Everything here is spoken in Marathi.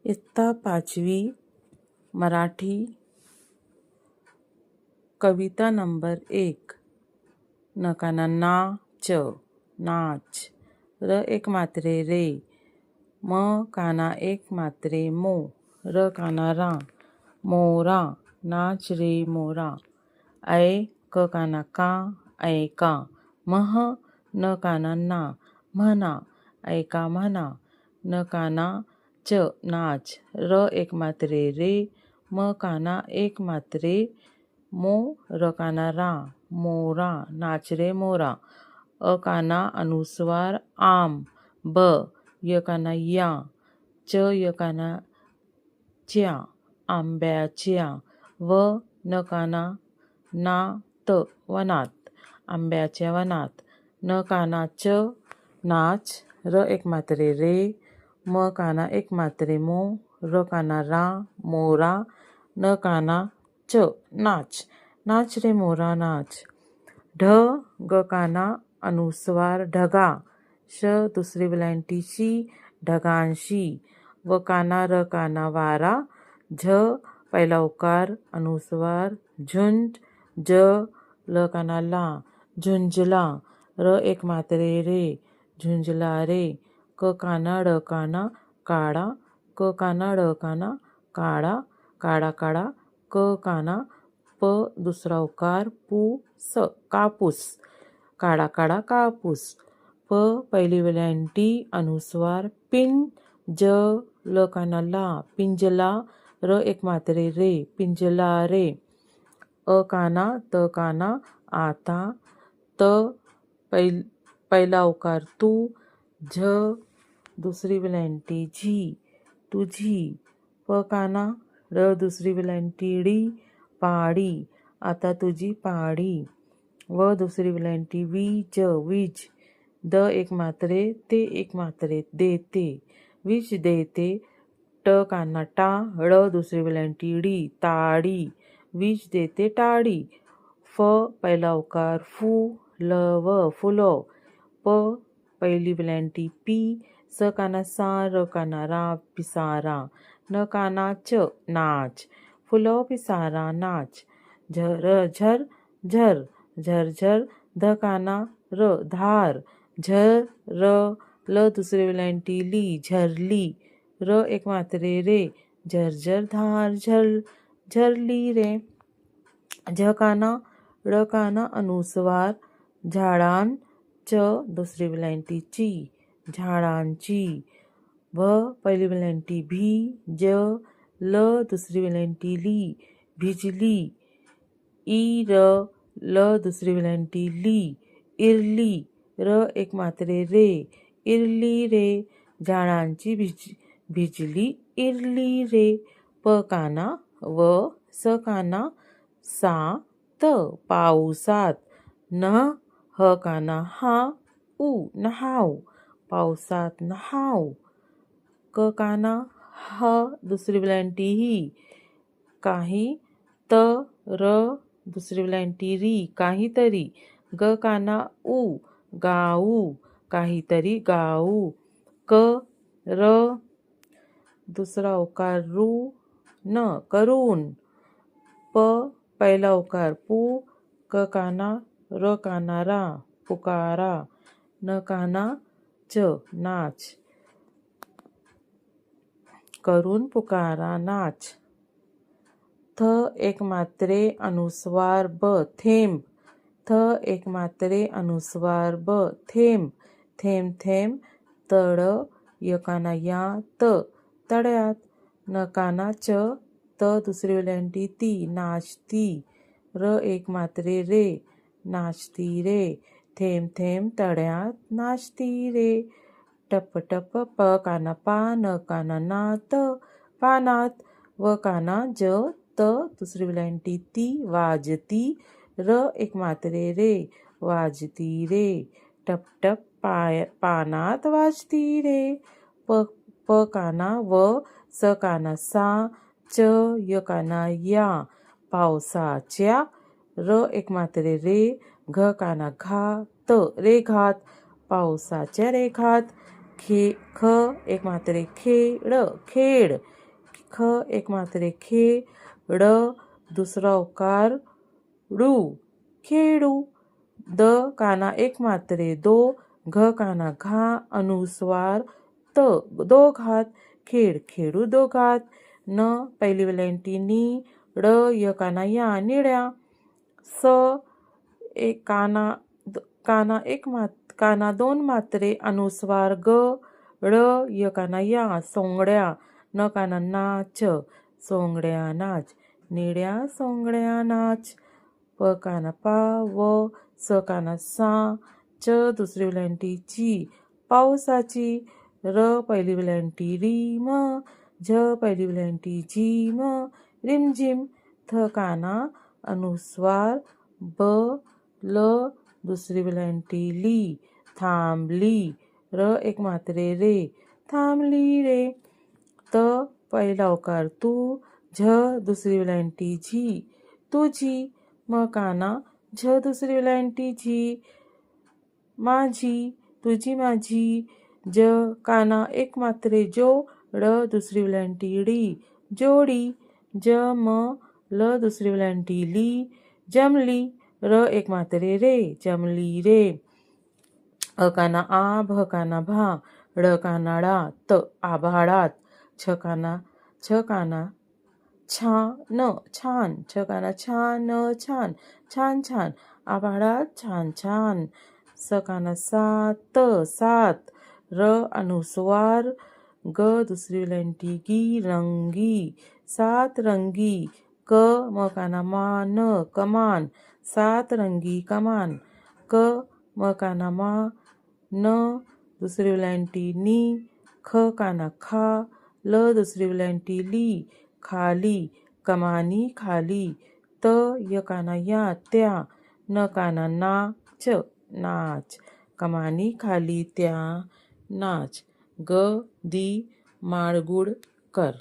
इयत्ता 5वी मराठी कविता नंबर 1. नकाना ना च नाच. र एक मात्रे रे. म काना एक मात्रे मो. र काना रा मोरा. नाच रे मोरा. ऐ क काना का ऐका. मह न काना ना म्हणा. ऐका म्हणा. न काना च नाच. र एक मात्रे रे. म काना एक मात्रे मो. र काना रा मोरा. नाच रे मोरा. अ काना अनुस्वार आम. ब य काना या. च य काना च्या आंब्याच्या. व न काना ना त वनात आंब्याच्या वनात. न काना च नाच. र एक मात्रे रे. म काना एक मात्रे मो. र काना रा मोरा. न काना च नाच. नाच रे मोरा नाच. ढ ग काना अनुस्वार ढगा. श दुसरी वेलांटी शी ढगांशी. व काना र काना वारा. झ पहिला उकार अनुस्वार झुंज. ज ल काना ला झुंजला. र एक मात्रे रे. झुंजला रे. क काना ड काना काळा. क काना ड काना काळा. काळा काळा. क काना प दुसरा उकार पू स कापूस. काळा काळा कापूस. प पहिली वेलांटी अनुस्वार पिन. ज ल काना ला पिंजला. र एक मात्रे रे. पिंजला रे. अ काना त काना आता. त पहिला उकार तू. झ दुसरी वेलांटी झी तुझी. प काना र दुसरी वेलांटी डी पाडी. आता तुझी पाडी. व दुसरी वेलांटी वीज वीज. द एक मात्रे ते एक मात्रे देते. वीज देते. ट काना टा. ळ दुसरी वेलांटी डी ताडी. वीज देते टाडी. फ पहिला उकार फू. ल व फुलो. प पहिली वेलांटी पी. स काना सा. र काना रा पिसारा. न काना च नाच. फुलो पिसारा नाच. झर झर झर. झरझर. ध काना र धार. झर र ल दुसरी वेलांटी ली झरली. र एक मात्रे रे. झरझर धार झरली रे. झ काना ळ काना अनुस्वार झाडां. च दुसरी वेलांटी ची झाडांची. भ पहिली वेलांटी भी. ज ल दुसरी वेलांटी ली भिजली. ई र ल दुसरी वेलांटी ली इरली. र एक मात्रे रे. इरली रे. झाडांची भिजली इरली रे. प काना व. स काना सा त पाऊसात. न ह काना हा उ नहाव. पावसात नहाव. क काना ह दुसरी वेलांटी ही काही. त र दुसरी वेलांटी री काहीतरी. ग काना उ गाऊ काहीतरी गाऊ. क र दुसरा उकार रू न करून. प पहिला उकार पू. क काना र काना रा पुकारा. न काना च नाच. करून पुकारा नाच. थ एक मात्रे अनुस्वार ब थेंब. थ एक मात्रे अनुस्वार ब थेंब. थेंब थेंब. तड य काना या त तड्यात. न काना च त दुसरी वेलांटी ती नाचती. र एक मात्रे रे. नाचती रे. थेंब थेंब तड्यात नाचती रे. टप टप. प काना पा. न काना ना त पानात. व काना ज त दुसरी वेलांटी ती वाजती. र एक मात्रे रे. वाजती रे. टप टप पानात वाजती रे. प काना व. स काना सा. च य काना या पावसाच्या. र एक मात्रे रे. घ काना घा त रेघात. पावसाच्या रेघात. ख एक मात्रे खेड खेड, ख एक मात्रे खेड, दुसरा उकार डू खेडू, द काना एक मात्रे दो, घ काना घा, अनुस्वार त दोघात, खेड खेडू दोघात, न पहिली वेलांटी नी, ड य काना या निड्या, स एक काना दोन मात्रे अनुस्वार ग, ड य काना या सोंगड्या, न काना नाच सोंगड्या नाच, निड्या सोंगड्या नाच, प काना पा व, स काना सा, च दुसरी वेलांटी ची पावसाची, र पहिली वेलांटी री म, झ पहिली वेलांटी जी म रिमझिम, थ काना अनुस्वार ब, ल दुसरी वेलांटी ली थांबली, र एक मात्रे रे थांबली रे, त पहिला उकार तू, झ दुसरी वेलांटी झी तुझी, म काना झ दुसरी वेलांटी झी माझी तुझी माझी, ज काना एक मात्रे जो, ड दुसरी वेलांटी डी जोडी, ज म ल दुसरी वेलांटी ली जमली, र एक मात्रे रे जमली रे, अ काना आ, भ काना भा, ड काना डा त आभाळात, छ काना छान छान, छ काना छान छान छान छान, आभाळात छान छान, स काना सात सात, र अनुस्वार ग दुसरी वेलांटी गी रंगी सात रंगी, क म काना मान कमान सात रंगी कमान, क म काना मा, न दुसरी वेलांटी नी, ख काना खा, ल दुसरी वेलांटी ली खाली कमानी खाली, त य काना या त्या, न काना नाच नाच, कमानी खाली त्या नाच, ग दी माडगुळकर.